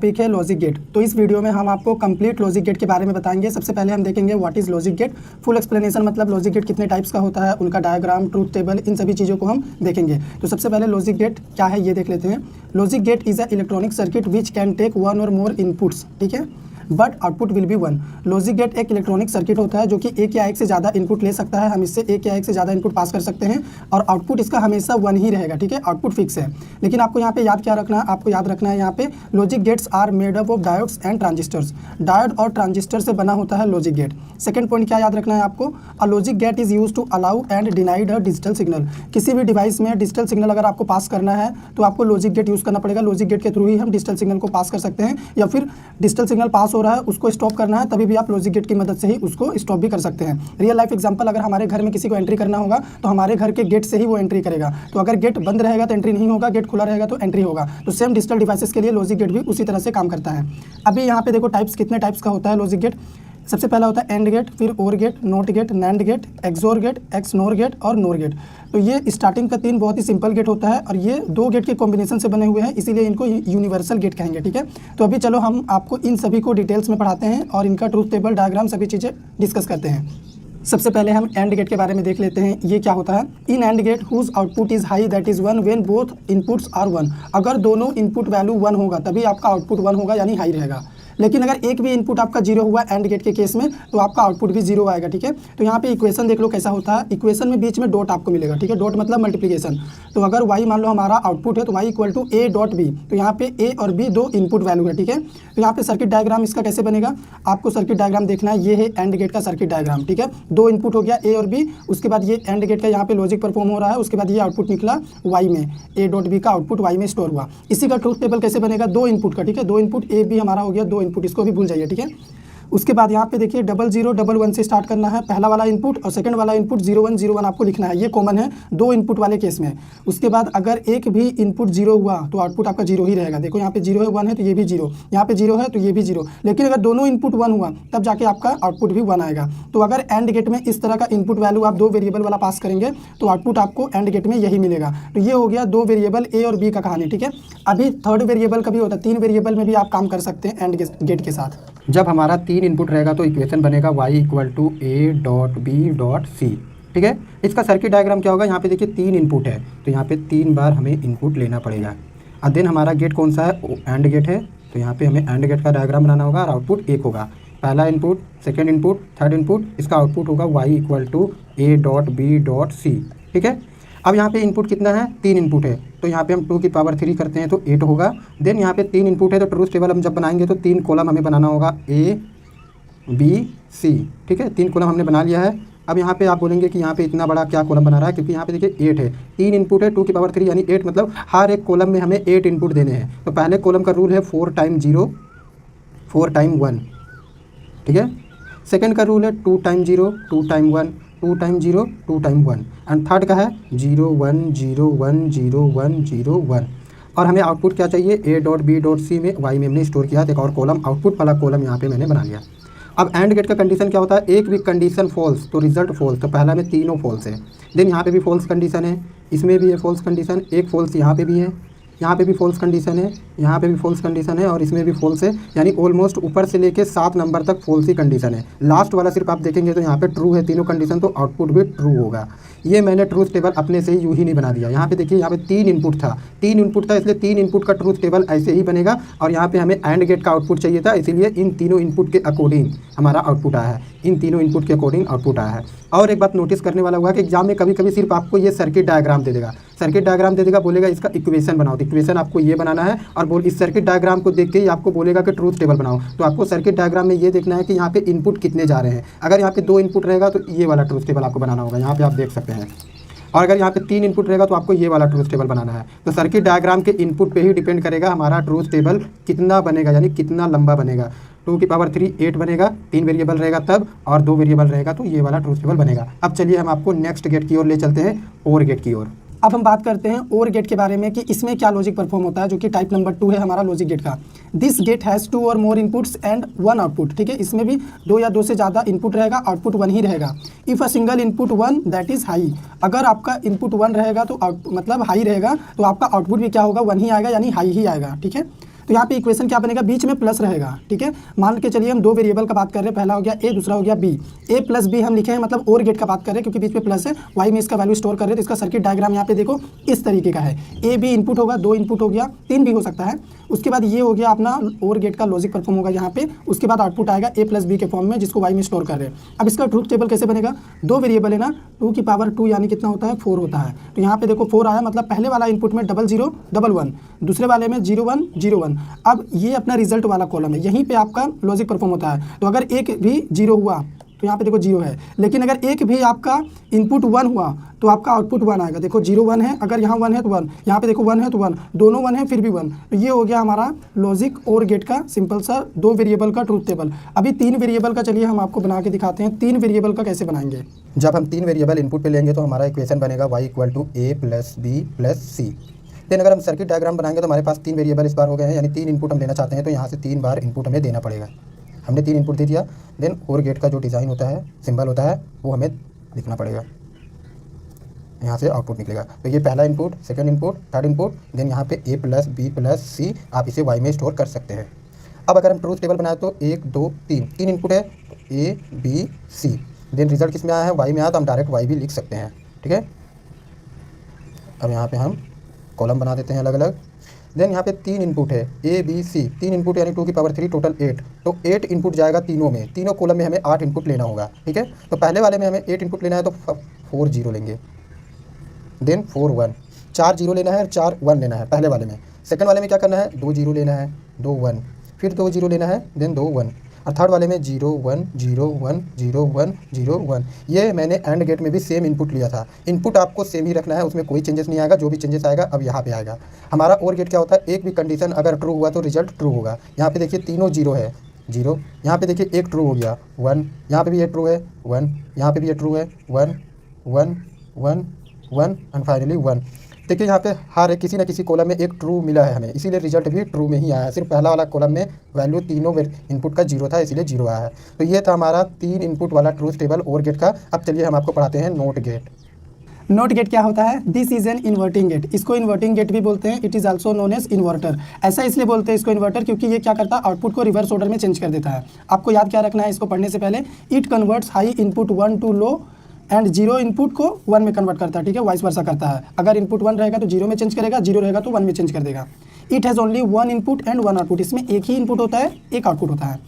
Topic है logic gate. तो इस वीडियो में हम आपको कंप्लीट लॉजिक गेट के बारे में बताएंगे। सबसे पहले हम देखेंगे what is logic gate, full explanation मतलब लॉजिक गेट कितने टाइप्स का होता है, उनका डायग्राम, ट्रूथ टेबल, इन सभी चीज़ों को हम देखेंगे। तो सबसे पहले लॉजिक गेट क्या है ये देख लेते हैं। Logic gate is a electronic circuit which can take one or more inputs, ठीक है, but output will be one. Logic gate एक इलेक्ट्रॉनिक सर्किट होता है जो कि एक या एक से ज़्यादा इनपुट ले सकता है। हम इससे एक या एक से ज़्यादा इनपुट पास कर सकते हैं और आउटपुट इसका हमेशा वन ही रहेगा, ठीक है, आउटपुट फिक्स है। लेकिन आपको यहाँ पे याद क्या रखना है, आपको याद रखना है यहाँ पे logic gates are made up of diodes and transistors. Diode और ट्रांजिस्टर से बना होता है लॉजिक गेट। सेकंड पॉइंट क्या याद रखना है आपको, a logic gate is use to allow and denied a digital signal. किसी भी डिवाइस में डिजिटल सिग्नल अगर आपको पास करना है तो आपको लॉजिक गेट यूज़ करना पड़ेगा। लॉजिक गेट के थ्रू ही हम डिजिटल सिग्नल को पास कर सकते हैं, या फिर डिजिटल सिग्नल पास हो रहा है उसको स्टॉप करना है तभी भी आप लॉजिक गेट की मदद से ही उसको स्टॉप भी कर सकते हैं। रियल लाइफ एग्जांपल, अगर हमारे घर में किसी को एंट्री करना होगा तो हमारे घर के गेट से ही वो एंट्री करेगा। तो अगर गेट बंद रहेगा तो एंट्री नहीं होगा, गेट खुला रहेगा तो एंट्री होगा। तो सेम डिजिटल डिवाइसेस के लिए लॉजिक गेट भी उसी तरह से काम करता है। अभी यहाँ पे देखो टाइप्स, कितने टाइप्स का होता है लॉजिक गेट। सबसे पहला होता है एंड गेट, फिर OR gate, NOT gate, NAND gate, XOR gate, XNOR gate और नोर गेट। तो ये स्टार्टिंग का 3 बहुत ही सिंपल गेट होता है और ये 2 गेट के कॉम्बिनेशन से बने हुए हैं, इसीलिए इनको यूनिवर्सल गेट कहेंगे, ठीक है। तो अभी चलो हम आपको इन सभी को डिटेल्स में पढ़ाते हैं और इनका ट्रूथ टेबल, डायग्राम, सभी चीज़ें डिस्कस करते हैं। सबसे पहले हम एंड गेट के बारे में देख लेते हैं, ये क्या होता है। An and gate whose output is high that is one when both inputs are one. अगर दोनों इनपुट वैल्यू 1 होगा तभी आपका आउटपुट 1 होगा, यानी हाई रहेगा। लेकिन अगर एक भी इनपुट आपका 0 हुआ एंड गेट के केस में तो आपका आउटपुट भी 0 आएगा, ठीक है। तो यहाँ पे इक्वेशन देख लो कैसा होता है। इक्वेशन में बीच में डॉट आपको मिलेगा, ठीक है, डॉट मतलब मल्टीप्लिकेशन। तो अगर y मान लो हमारा आउटपुट है तो y equal to a dot b। तो यहाँ पे a और b 2 इनपुट वैल्यू है, ठीक है। तो यहाँ पे सर्किट डायग्राम इसका कैसे बनेगा, आपको सर्किट डायग्राम देखना है। ये है एंड गेट का सर्किट डायग्राम, ठीक है। 2 इनपुट हो गया a और b, उसके बाद ये एंड गेट का यहाँ पे लॉजिक परफॉर्म हो रहा है, उसके बाद ये आउटपुट निकला y में, a डॉट b का आउटपुट y में स्टोर हुआ। इसी का ट्रूथ टेबल कैसे बनेगा, 2 इनपुट का, ठीक है। 2 इनपुट a b हमारा हो गया 2 इनपुट, इसको भी भूल जाइए, ठीक है। उसके बाद यहाँ पे देखिए 00 11 से स्टार्ट करना है, पहला वाला इनपुट, और सेकंड वाला इनपुट 01 01 आपको लिखना है। ये कॉमन है 2 इनपुट वाले केस में। उसके बाद अगर एक भी इनपुट 0 हुआ तो आउटपुट आपका 0 ही रहेगा। देखो यहाँ पे 0 है, 1 है तो ये भी 0, यहाँ पे 0 है तो ये भी 0। लेकिन अगर दोनों इनपुट 1 हुआ तब जाके आपका आउटपुट भी 1 आएगा। तो अगर एंड गेट में इस तरह का इनपुट वैल्यू आप 2 वेरिएबल वाला पास करेंगे तो आउटपुट आपको एंड गेट में यही मिलेगा। तो ये हो गया 2 वेरिएबल ए और बी का कहानी, ठीक है। अभी थर्ड वेरिएबल का भी होता है, 3 वेरिएबल में भी आप काम कर सकते हैं एंड गेट के साथ। जब हमारा 3 इनपुट रहेगा तो इक्वेशन बनेगा y equal to a dot B dot c, ठीक है। इसका सर्किट डायग्राम क्या होगा, यहाँ पे देखिए 3 इनपुट है तो यहाँ पे 3 बार हमें इनपुट लेना पड़ेगा। और देन हमारा गेट कौन सा है, एंड गेट है, तो यहाँ पे हमें एंड गेट का डायग्राम बनाना होगा और आउटपुट 1 होगा। पहला इनपुट, सेकेंड इनपुट, थर्ड इनपुट, इसका आउटपुट होगा y equal to a dot B dot c, ठीक है। अब यहाँ पे इनपुट कितना है, 3 इनपुट है तो यहाँ पे हम 2 की पावर 3 करते हैं तो 8 होगा। देन यहाँ पे 3 इनपुट है तो ट्रूथ टेबल हम जब बनाएंगे तो 3 कॉलम हमें बनाना होगा A B C, ठीक है। 3 कॉलम हमने बना लिया है। अब यहाँ पे आप बोलेंगे कि यहाँ पे इतना बड़ा क्या कॉलम बना रहा है, क्योंकि यहाँ पे देखिए 8 है, 3 इनपुट है, 2 की पावर 3 यानी 8, मतलब हर एक कॉलम में हमें 8 इनपुट देने हैं। तो पहले कॉलम का रूल है 4 टाइम 0 4 टाइम 1, ठीक है। सेकेंड का रूल है 2 time 0 2 time 1 2 time 0 2 time 1, and third का है 0 1 0 1 0 1 0 1। और हमें आउटपुट क्या चाहिए, a dot B dot c में y में हमने स्टोर किया, एक और कॉलम आउटपुट वाला कॉलम यहाँ पे मैंने बना लिया। अब एंड गेट का कंडीशन क्या होता है, एक भी कंडीशन फॉल्स तो रिजल्ट फॉल्स। तो पहला में तीनों फॉल्स है, देन यहाँ पे भी फॉल्स कंडीशन है, इसमें भी है फॉल्स कंडीशन, एक फॉल्स यहाँ पे भी है, यहाँ पे भी फॉल्स कंडीशन है, यहाँ पे भी फॉल्स कंडीशन है और इसमें भी फॉल्स है, यानी ऑलमोस्ट ऊपर से लेके 7 नंबर तक फॉल्स ही कंडीशन है। लास्ट वाला सिर्फ आप देखेंगे तो यहाँ पे ट्रू है तीनों कंडीशन, तो आउटपुट भी ट्रू होगा। ये मैंने ट्रूथ टेबल अपने से ही यूँ ही नहीं बना दिया। यहाँ पे देखिए, यहाँ पे 3 इनपुट था, 3 इनपुट था इसलिए 3 इनपुट का ट्रूथ टेबल ऐसे ही बनेगा। और यहाँ पे हमें एंड गेट का आउटपुट चाहिए था, इसीलिए इन तीनों इनपुट के अकॉर्डिंग हमारा आउटपुट आया है, इन तीनों इनपुट के अकॉर्डिंग आउटपुट आया है। और एक बात नोटिस करने वाला हुआ कि एग्जाम में कभी कभी सिर्फ आपको ये सर्किट डायग्राम दे देगा, सर्किट डायग्राम दे देगा, बोलेगा इसका इक्वेशन बनाओ, तो इक्वेशन आपको ये बनाना है और इस सर्किट डायग्राम को देख के ही आपको बोलेगा कि ट्रूथ टेबल बनाओ। तो आपको सर्किट डायग्राम में ये देखना है कि यहाँ पे इनपुट कितने जा रहे हैं। अगर यहाँ पे 2 इनपुट रहेगा तो ये वाला ट्रूथ टेबल आपको बनाना होगा, यहाँ पे आप देख सकते हैं। और अगर यहाँ पे 3 इनपुट रहेगा तो आपको ये वाला ट्रूथ टेबल बनाना है। तो सर्किट डायग्राम के इनपुट पे ही डिपेंड करेगा हमारा ट्रूथ टेबल कितना बनेगा, यानी कितना लंबा बनेगा। 2 की पावर 3 8 बनेगा, 3 वेरिएबल रहेगा तब, और 2 वेरिएबल रहेगा तो ये वाला ट्रूथ टेबल बनेगा। अब चलिए हम आपको नेक्स्ट गेट की ओर ले चलते हैं, और गेट की ओर। अब हम बात करते हैं और गेट के बारे में कि इसमें क्या लॉजिक परफॉर्म होता है, जो कि टाइप नंबर 2 है हमारा लॉजिक गेट का। दिस गेट हैज़ 2 और मोर इनपुट्स एंड 1 आउटपुट, ठीक है। इसमें भी 2 या 2 से ज़्यादा इनपुट रहेगा, आउटपुट 1 ही रहेगा। If a single input 1 that is high, अगर आपका इनपुट 1 रहेगा तो मतलब हाई रहेगा, तो आपका आउटपुट भी क्या होगा, 1 ही आएगा, यानी हाई ही आएगा, ठीक है। तो यहाँ पे इक्वेशन क्या बनेगा, बीच में प्लस रहेगा, ठीक है। मान के चलिए हम दो वेरिएबल का बात कर रहे हैं, पहला हो गया ए, दूसरा हो गया बी। ए प्लस बी हम लिखे हैं, मतलब और गेट का बात कर रहे हैं क्योंकि बीच में प्लस है, वाई में इसका वैल्यू स्टोर कर रहे हैं। तो इसका सर्किट डायग्राम यहाँ पे देखो इस तरीके का है। ए बी इनपुट होगा, 2 इनपुट हो गया, 3 भी हो सकता है। उसके बाद ये हो गया अपना और गेट का लॉजिक परफॉर्म होगा यहाँ पे। उसके बाद आउटपुट आएगा ए प्लस बी के फॉर्म में, जिसको वाई में स्टोर कर रहे हैं। अब इसका ट्रूथ टेबल कैसे बनेगा, 2 वेरिएबल है ना, 2 की पावर 2 यानी कितना होता है, 4 होता है। तो यहाँ पे देखो 4 आया, मतलब पहले वाला इनपुट में 00 11, दूसरे वाले में 01 01। अब ये अपना रिजल्ट वाला कॉलम है, यहीं पे आपका लॉजिक परफॉर्म होता है। तो अगर एक भी 0 हुआ तो यहाँ पे देखो 0 है, लेकिन अगर एक भी आपका इनपुट 1 हुआ तो आपका आउटपुट 1 आएगा। देखो 0 1 है, अगर यहाँ 1 है तो 1, यहाँ पे देखो 1 है तो 1, दोनों 1 है फिर भी 1। तो ये हो गया हमारा लॉजिक और गेट का सिंपल सा 2 वेरिएबल का ट्रूथ टेबल। अभी 3 वेरिएबल का चलिए हम आपको बना के दिखाते हैं। 3 वेरिएबल का कैसे बनाएंगे। जब हम 3 वेरिएबल इनपुट पे लेंगे तो हमारा इक्वेशन बनेगा y = a + b + c। Then अगर हम सर्किट डायग्राम बनाएंगे तो हमारे पास 3 वेरिएबल इस बार हो गए हैं, यानी 3 इनपुट हम लेना चाहते हैं तो यहाँ से 3 बार इनपुट हमें देना पड़ेगा। हमने 3 इनपुट दे दिया, देन और गेट का जो डिज़ाइन होता है, सिंबल होता है, वो हमें लिखना पड़ेगा। यहाँ से आउटपुट निकलेगा। तो ये पहला इनपुट, second input, third input, then यहाँ पे a + b + c, आप इसे y में स्टोर कर सकते हैं। अब अगर हम ट्रूथ टेबल बनाए तो 1 2 3 इनपुट है, a b c, then result किस में आया है, y में आया, तो हम डायरेक्ट y भी लिख सकते हैं, ठीक है। अब यहाँ पे हम कॉलम बना देते हैं अलग अलग। देन यहाँ पे 3 इनपुट है, a b c, 3 इनपुट यानी 2 की पावर 3, टोटल 8। तो 8 इनपुट जाएगा तीनों में, तीनों कॉलम में हमें 8 इनपुट लेना होगा, ठीक है। तो पहले वाले में हमें 8 इनपुट लेना है तो 4 0 लेंगे, देन 4 1, 4 0 लेना है और 4 1 लेना है पहले वाले में। सेकंड वाले में क्या करना है, 2 0 लेना है, 2 1, फिर 2 0 लेना है, देन 2 1, और थर्ड वाले में 0 1 0 1 0 1 0 1। ये मैंने एंड गेट में भी सेम इनपुट लिया था। इनपुट आपको सेम ही रखना है, उसमें कोई चेंजेस नहीं आएगा। जो भी चेंजेस आएगा अब यहाँ पे आएगा। हमारा और गेट क्या होता है, एक भी कंडीशन अगर ट्रू हुआ तो रिजल्ट ट्रू होगा। यहाँ पे देखिए तीनों 0 है, 0, यहाँ पे देखिए एक ट्रू हो गया, 1, यहाँ पे भी ये ट्रू है, 1, यहाँ पे भी ये ट्रू है, 1 1 1 1 एंड फाइनली 1। देखिए यहाँ पे हर किसी न किसी कॉलम में एक ट्रू मिला है हमें, इसीलिए रिजल्ट भी ट्रू में ही आया है। सिर्फ पहला वाला कॉलम में वैल्यू तीनों इनपुट का 0 था, इसीलिए 0 आया है। तो ये था हमारा 3 इनपुट वाला ट्रूथ टेबल और गेट का। अब चलिए हम आपको पढ़ाते हैं नोट गेट। नोट गेट क्या होता है, this is an inverting gate. इसको इन्वर्टिंग गेट भी बोलते हैं, it is also known as inverter. ऐसा इसलिए बोलते हैं इसको इन्वर्टर क्योंकि ये क्या करता है, आउटपुट को रिवर्स ऑर्डर में चेंज कर देता है। आपको याद क्या रखना है इसको पढ़ने से पहले, it converts high input 1 to low and 0 input को 1 में कन्वर्ट करता है, ठीक है, वाइस वर्सा करता है। अगर इनपुट 1 रहेगा तो 0 में चेंज करेगा, 0 रहेगा तो 1 में चेंज कर देगा। It has only 1 input and 1 output. इसमें एक ही इनपुट होता है, एक आउटपुट होता है।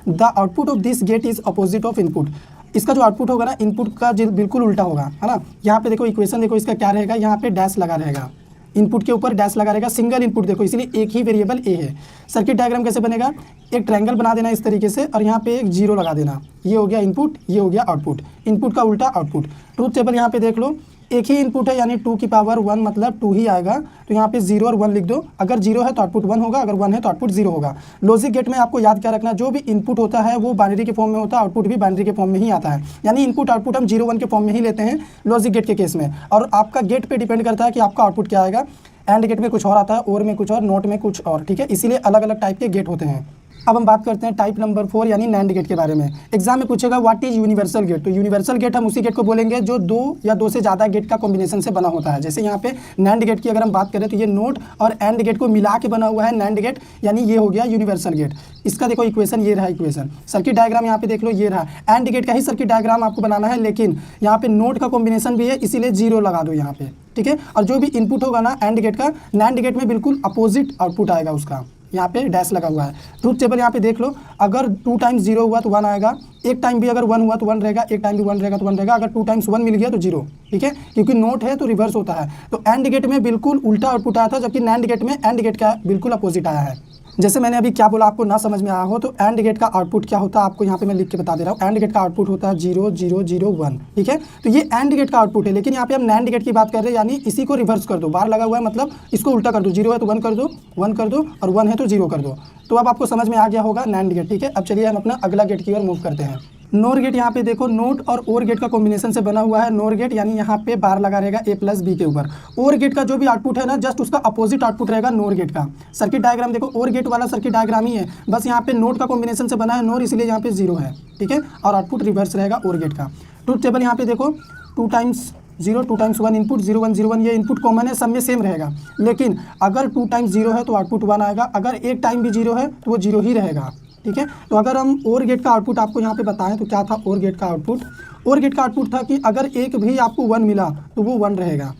The output of this gate is opposite of input. इसका जो आउटपुट होगा ना, इनपुट का बिल्कुल उल्टा होगा, है ना। यहाँ पे देखो इक्वेशन देखो, इसका क्या रहेगा, यहाँ पे डैश लगा रहेगा, इनपुट के ऊपर डैश लगा रहेगा। सिंगल इनपुट देखो, इसलिए एक ही वेरिएबल ए है। सर्किट डायग्राम कैसे बनेगा, एक ट्रायंगल बना देना इस तरीके से और यहाँ पे एक 0 लगा देना। ये हो गया इनपुट, ये हो गया आउटपुट, इनपुट का उल्टा आउटपुट। ट्रूथ टेबल यहाँ पे देख लो, एक ही इनपुट है यानी 2 की पावर 1 मतलब 2 ही आएगा। तो यहाँ पे 0 और 1 लिख दो। अगर 0 है तो आउटपुट 1 होगा, अगर 1 है तो आउटपुट 0 होगा। लॉजिक गेट में आपको याद क्या रखना, जो भी इनपुट होता है वो बाइनरी के फॉर्म में होता है, आउटपुट भी बाइनरी के फॉर्म में ही आता है। यानी इनपुट आउटपुट हम 0 1 के फॉर्म में ही लेते हैं लॉजिक गेट के केस में। और आपका गेट पे डिपेंड करता है कि आपका आउटपुट क्या आएगा। एंड गेट में कुछ और आता है, और में कुछ और, नोट में कुछ और, ठीक है। इसीलिए अलग अलग टाइप के गेट होते हैं। अब हम बात करते हैं टाइप नंबर 4 यानी नैंड गेट के बारे में। एग्जाम में पूछेगा व्हाट इज यूनिवर्सल गेट। तो यूनिवर्सल गेट हम उसी गेट को बोलेंगे जो 2 या 2 से ज़्यादा गेट का कॉम्बिनेशन से बना होता है। जैसे यहाँ पे नैंड गेट की अगर हम बात करें तो ये नोट और एंड गेट को मिला के बना हुआ है नैंड गेट, यानी ये हो गया यूनिवर्सल गेट। इसका देखो इक्वेशन, ये रहा इक्वेशन। सर्किट डायग्राम यहाँ पे देख लो, ये रहा। एंड गेट का ही सर्किट डायग्राम आपको बनाना है, लेकिन यहाँ पे नोट का कॉम्बिनेशन भी है, इसीलिए 0 लगा दो यहाँ पे, ठीक है। और जो भी इनपुट होगा ना एंड गेट का, नैंड गेट में बिल्कुल अपोजिट आउटपुट आएगा उसका। यहाँ पे डैश लगा हुआ है। ट्रूथ टेबल यहाँ पे देख लो, अगर 2 टाइम्स 0 हुआ तो 1 आएगा, एक टाइम भी अगर 1 हुआ तो 1 रहेगा, एक टाइम भी 1 रहेगा तो 1 रहेगा। अगर 2 टाइम्स 1 मिल गया तो 0, ठीक है, क्योंकि नोट है तो रिवर्स होता है। तो एंड गेट में बिल्कुल उल्टा आउटपुट आया था, जबकि नैंड गेट में एंड गेट का बिल्कुल अपोजिट आया है। जैसे मैंने अभी क्या बोला आपको ना समझ में आया हो, तो एंड गेट का आउटपुट क्या होता है आपको यहाँ पे मैं लिख के बता दे रहा हूँ। एंड गेट का आउटपुट होता है 0 0 0 1, ठीक है। तो ये एंड गेट का आउटपुट है, लेकिन यहाँ पे हम नैंड गेट की बात कर रहे हैं, यानी इसी को रिवर्स कर दो। बार लगा हुआ है मतलब इसको उल्टा कर दो, 0 है तो 1 कर दो, 1 कर दो, और 1 है तो 0 कर दो। तो अब आपको समझ में आ गया होगा नैंड गेट, ठीक है। अब चलिए हम अपना अगला गेट की ओर मूव करते हैं। नोर गेट यहाँ पे देखो, नोट और गेट का कॉम्बिनेशन से बना हुआ है नोर गेट, यानी यहाँ पे बार लगा रहेगा a प्लस बी के ऊपर। और गेट का जो भी आउटपुट है ना, जस्ट उसका अपोजिट आउटपुट रहेगा नोर गेट का। सर्किट डायग्राम देखो, और गेट वाला सर्किट डायग्राम ही है, बस यहाँ पे नोट का कॉम्बिनेशन से बना है नोर, इसलिए यहाँ पे 0 है, ठीक है। और आउटपुट रिवर्स रहेगा और गेट का। ट्रूथ टेबल यहाँ पे देखो, 2 टाइम्स 0 2 टाइम्स 1 इनपुट 0 1 0 1, ये इनपुट कॉमन है, सब में सेम रहेगा। लेकिन अगर 2 टाइम्स 0 है तो आउटपुट 1 आएगा, अगर एक टाइम भी 0 है तो वो 0 ही रहेगा। ठीक है, तो अगर हम और गेट का आउटपुट आपको यहाँ पे बताएं तो क्या था और गेट का आउटपुट? और गेट का आउटपुट था कि अगर एक भी आपको 1 मिला तो वो 1 रहेगा।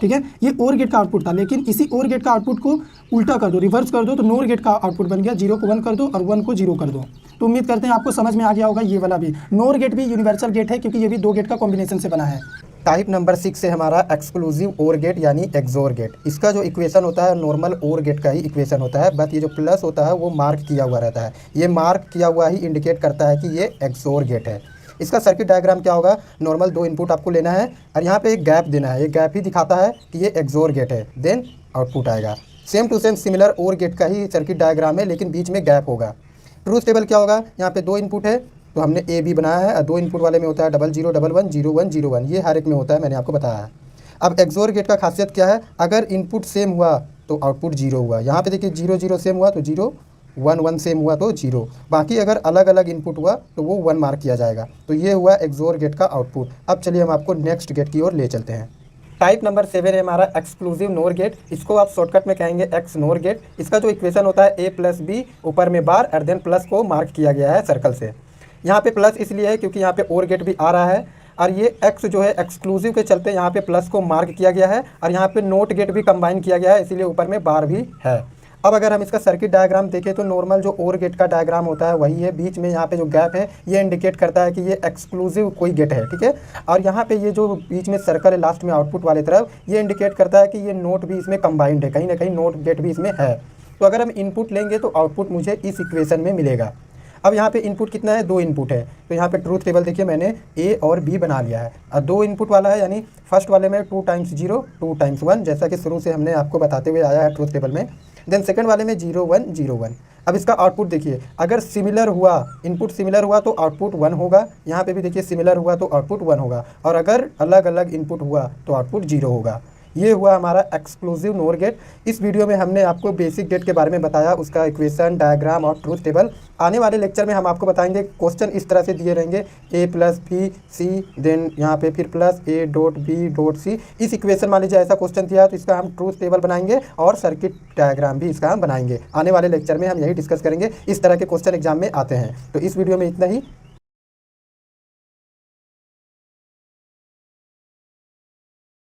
ठीक है, ये और गेट का आउटपुट था। लेकिन इसी और गेट का आउटपुट को उल्टा कर दो, रिवर्स कर दो, तो नोर गेट का आउटपुट बन गया 0 को 1 कर दो और 1 को 0 कर दो। तो उम्मीद करते हैं आपको समझ में आ गया होगा ये वाला भी। नोर गेट भी यूनिवर्सल गेट है क्योंकि ये भी 2 गेट का कॉम्बिनेशन से बना है। टाइप नंबर 6 से हमारा एक्सक्लूसिव ओर गेट यानी एक्सोर गेट। इसका जो इक्वेशन होता है नॉर्मल ओर गेट का ही इक्वेशन होता है, बट ये जो प्लस होता है वो मार्क किया हुआ रहता है। ये मार्क किया हुआ ही इंडिकेट करता है कि ये एक्सोर गेट है। इसका सर्किट डायग्राम क्या होगा? नॉर्मल 2 इनपुट आपको लेना है और यहाँ पे एक गैप देना है। ये गैप ही दिखाता है कि ये एक्सोर गेट है, देन आउटपुट आएगा। Same to same similar OR gate का ही सर्किट डायग्राम है, लेकिन बीच में गैप होगा। ट्रूथ टेबल क्या होगा? यहाँ पे 2 इनपुट है तो हमने ए बी बनाया है और 2 इनपुट वाले में होता है 00 11 0 1 0 1, ये हर एक में होता है, मैंने आपको बताया है। अब एक्सोर गेट का खासियत क्या है? अगर इनपुट सेम हुआ तो आउटपुट 0 हुआ। यहाँ पे देखिए 0 0 सेम हुआ तो 0, 1 1 सेम हुआ तो 0। बाकी अगर अलग अलग इनपुट हुआ तो वो 1 मार्क किया जाएगा। तो ये हुआ एक्सोर गेट का आउटपुट। अब चलिए हम आपको नेक्स्ट गेट की ओर ले चलते हैं। टाइप नंबर 7 है हमारा एक्सक्लूसिव नोर गेट। इसको आप शॉर्टकट में कहेंगे एक्स नोर गेट। इसका जो इक्वेशन होता है a प्लस बी, ऊपर में बार और देन प्लस को मार्क किया गया है सर्कल से। यहाँ पे प्लस इसलिए है क्योंकि यहाँ पे और गेट भी आ रहा है और ये एक्स जो है एक्सक्लूसिव के चलते यहाँ पे प्लस को मार्क किया गया है और यहाँ पे नोट गेट भी कंबाइन किया गया है, इसीलिए ऊपर में बार भी है। अब अगर हम इसका सर्किट डायग्राम देखें तो नॉर्मल जो और गेट का डायग्राम होता है वही है। बीच में यहाँ पे जो गैप है ये इंडिकेट करता है कि ये एक्सक्लूसिव कोई गेट है। ठीक है, और यहाँ पे ये जो बीच में सर्कल है लास्ट में आउटपुट वाले तरफ, ये इंडिकेट करता है कि ये नोट भी इसमें कंबाइंड है, कहीं ना कहीं नोट गेट भी इसमें है। तो अगर हम इनपुट लेंगे तो आउटपुट मुझे इस इक्वेशन में मिलेगा। अब यहाँ पे इनपुट कितना है? 2 इनपुट है, तो यहाँ पे ट्रूथ टेबल देखिए मैंने ए और बी बना लिया है और 2 इनपुट वाला है, यानी फर्स्ट वाले में 2 टाइम्स 0 2 टाइम्स 1, जैसा कि शुरू से हमने आपको बताते हुए आया है ट्रूथ टेबल में। देन सेकंड वाले में 0 1 0 1। अब इसका आउटपुट देखिए, अगर सिमिलर हुआ, इनपुट सिमिलर हुआ तो आउटपुट 1 होगा। यहाँ पे भी देखिए सिमिलर हुआ तो आउटपुट 1 होगा, और अगर अलग अलग इनपुट हुआ तो आउटपुट 0 होगा। ये हुआ हमारा एक्सक्लूसिव नोर गेट। इस वीडियो में हमने आपको बेसिक गेट के बारे में बताया, उसका इक्वेशन, डायग्राम और ट्रूथ टेबल। आने वाले लेक्चर में हम आपको बताएंगे क्वेश्चन इस तरह से दिए रहेंगे a plus B C, then यहाँ पे फिर plus a dot B dot C. इस इक्वेशन मान लीजिए ऐसा क्वेश्चन दिया है तो इसका हम ट्रूथ टेबल बनाएंगे और सर्किट डायग्राम भी इसका हम बनाएंगे। आने वाले लेक्चर में हम यही डिस्कस करेंगे, इस तरह के क्वेश्चन एग्जाम में आते हैं। तो इस वीडियो में इतना ही।